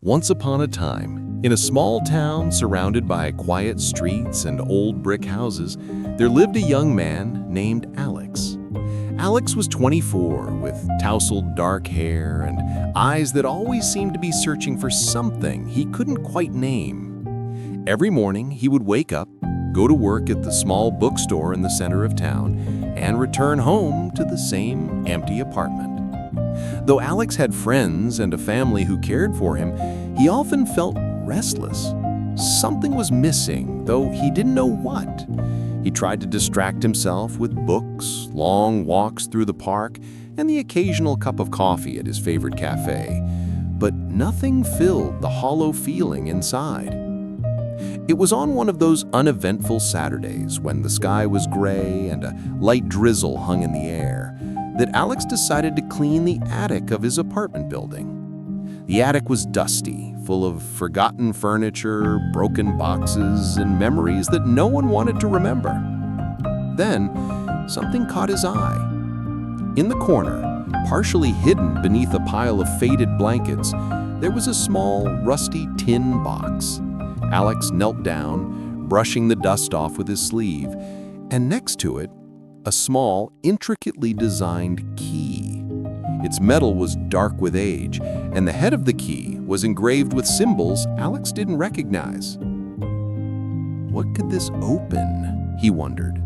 Once upon a time, in a small town surrounded by quiet streets and old brick houses, there lived a young man named Alex. Alex was 24, with tousled dark hair and eyes that always seemed to be searching for something he couldn't quite name. Every morning, he would wake up, go to work at the small bookstore in the center of town, and return home to the same empty apartment. Though Alex had friends and a family who cared for him, he often felt restless. Something was missing, though he didn't know what. He tried to distract himself with books, long walks through the park, and the occasional cup of coffee at his favorite cafe. But nothing filled the hollow feeling inside. It was on one of those uneventful Saturdays when the sky was gray and a light drizzle hung in the air that Alex decided to clean the attic of his apartment building. The attic was dusty, full of forgotten furniture, broken boxes, and memories that no one wanted to remember. Then, something caught his eye. In the corner, partially hidden beneath a pile of faded blankets, there was a small, rusty tin box. Alex knelt down, brushing the dust off with his sleeve, and next to it, a small, intricately designed key. Its metal was dark with age, and the head of the key was engraved with symbols Alex didn't recognize. What could this open? He wondered.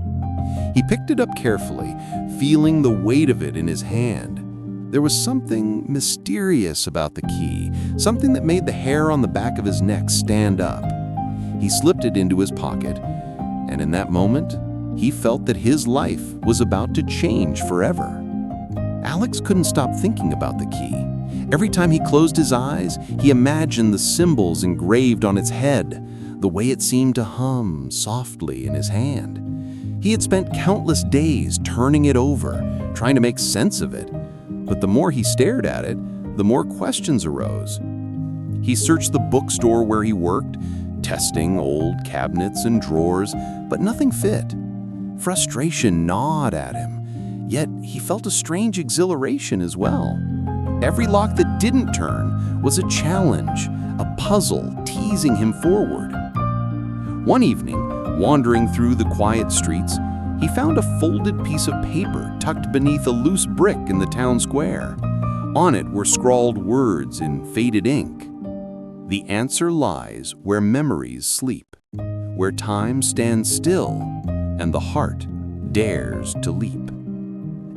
He picked it up carefully, feeling the weight of it in his hand. There was something mysterious about the key, something that made the hair on the back of his neck stand up. He slipped it into his pocket, and in that moment, he felt that his life was about to change forever. Alex couldn't stop thinking about the key. Every time he closed his eyes, he imagined the symbols engraved on its head, the way it seemed to hum softly in his hand. He had spent countless days turning it over, trying to make sense of it. But the more he stared at it, the more questions arose. He searched the bookstore where he worked, testing old cabinets and drawers, but nothing fit. Frustration gnawed at him, yet he felt a strange exhilaration as well. Every lock that didn't turn was a challenge, a puzzle teasing him forward. One evening, wandering through the quiet streets, he found a folded piece of paper tucked beneath a loose brick in the town square. On it were scrawled words in faded ink. The answer lies where memories sleep, where time stands still and the heart dares to leap.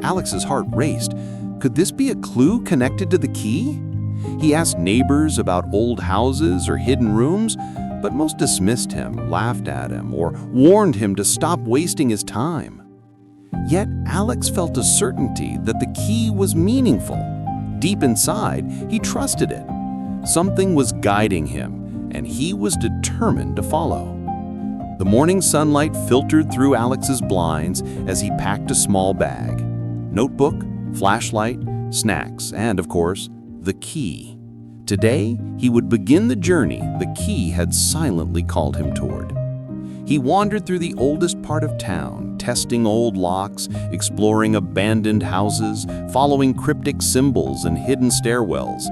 Alex's heart raced. Could this be a clue connected to the key? He asked neighbors about old houses or hidden rooms, but most dismissed him, laughed at him, or warned him to stop wasting his time. Yet Alex felt a certainty that the key was meaningful. Deep inside, he trusted it. Something was guiding him, and he was determined to follow. The morning sunlight filtered through Alex's blinds as he packed a small bag. Notebook, flashlight, snacks, and, of course, the key. Today, he would begin the journey the key had silently called him toward. He wandered through the oldest part of town, testing old locks, exploring abandoned houses, following cryptic symbols and hidden stairwells.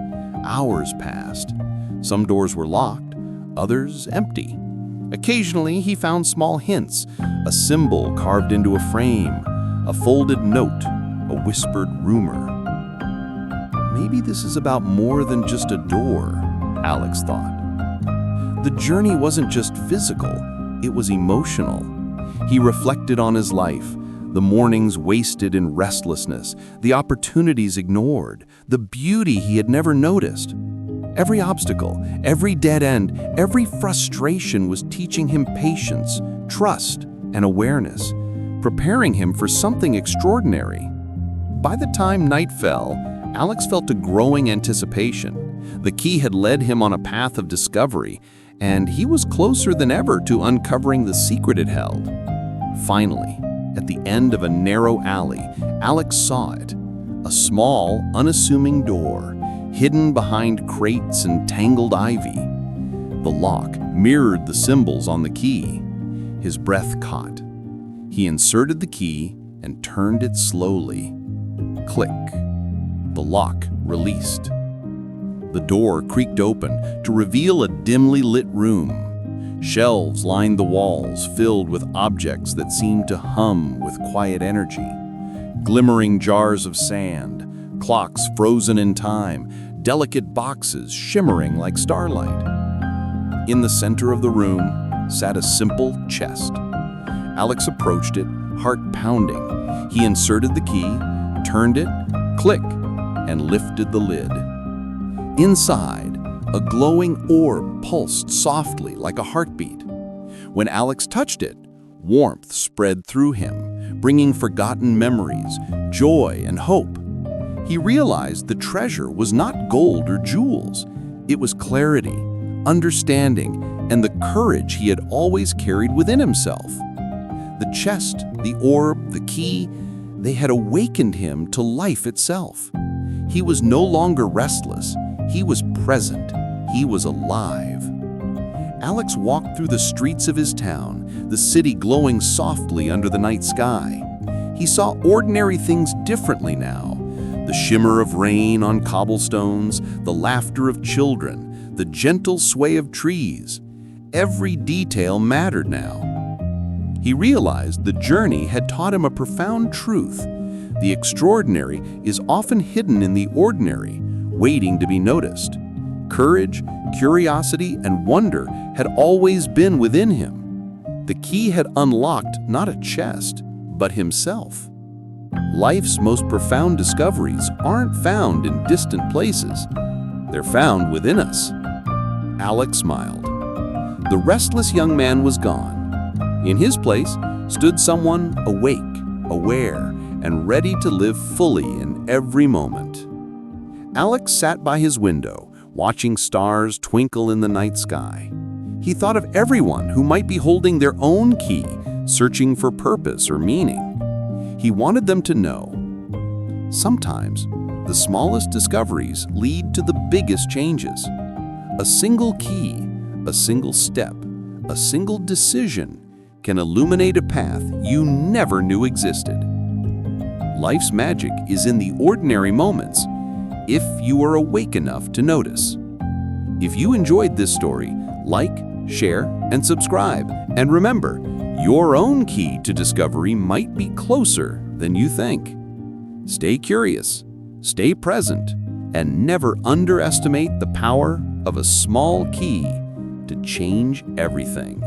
Hours passed. Some doors were locked, others empty. Occasionally, he found small hints, a symbol carved into a frame, a folded note, a whispered rumor. Maybe this is about more than just a door, Alex thought. The journey wasn't just physical, it was emotional. He reflected on his life, the mornings wasted in restlessness, the opportunities ignored, the beauty he had never noticed. Every obstacle, every dead end, every frustration was teaching him patience, trust, and awareness, preparing him for something extraordinary. By the time night fell, Alex felt a growing anticipation. The key had led him on a path of discovery, and he was closer than ever to uncovering the secret it held. Finally, at the end of a narrow alley, Alex saw it, a small, unassuming door, hidden behind crates and tangled ivy. The lock mirrored the symbols on the key. His breath caught. He inserted the key and turned it slowly. Click. The lock released. The door creaked open to reveal a dimly lit room. Shelves lined the walls, filled with objects that seemed to hum with quiet energy. Glimmering jars of sand, clocks frozen in time, delicate boxes shimmering like starlight. In the center of the room sat a simple chest. Alex approached it, heart pounding. He inserted the key, turned it, click, and lifted the lid. Inside, a glowing orb pulsed softly like a heartbeat. When Alex touched it, warmth spread through him, bringing forgotten memories, joy, and hope. He realized the treasure was not gold or jewels. It was clarity, understanding, and the courage he had always carried within himself. The chest, the orb, the key, they had awakened him to life itself. He was no longer restless. He was present. He was alive. Alex walked through the streets of his town, the city glowing softly under the night sky. He saw ordinary things differently now. The shimmer of rain on cobblestones, the laughter of children, the gentle sway of trees. Every detail mattered now. He realized the journey had taught him a profound truth. The extraordinary is often hidden in the ordinary, waiting to be noticed. Courage, curiosity, and wonder had always been within him. The key had unlocked not a chest, but himself. Life's most profound discoveries aren't found in distant places. They're found within us. Alex smiled. The restless young man was gone. In his place stood someone awake, aware, and ready to live fully in every moment. Alex sat by his window, watching stars twinkle in the night sky. He thought of everyone who might be holding their own key, searching for purpose or meaning. He wanted them to know, sometimes the smallest discoveries lead to the biggest changes. A single key, a single step, a single decision can illuminate a path you never knew existed. Life's magic is in the ordinary moments, if you are awake enough to notice. If you enjoyed this story, like, share, and subscribe. And remember, your own key to discovery might be closer than you think. Stay curious, stay present, and never underestimate the power of a small key to change everything.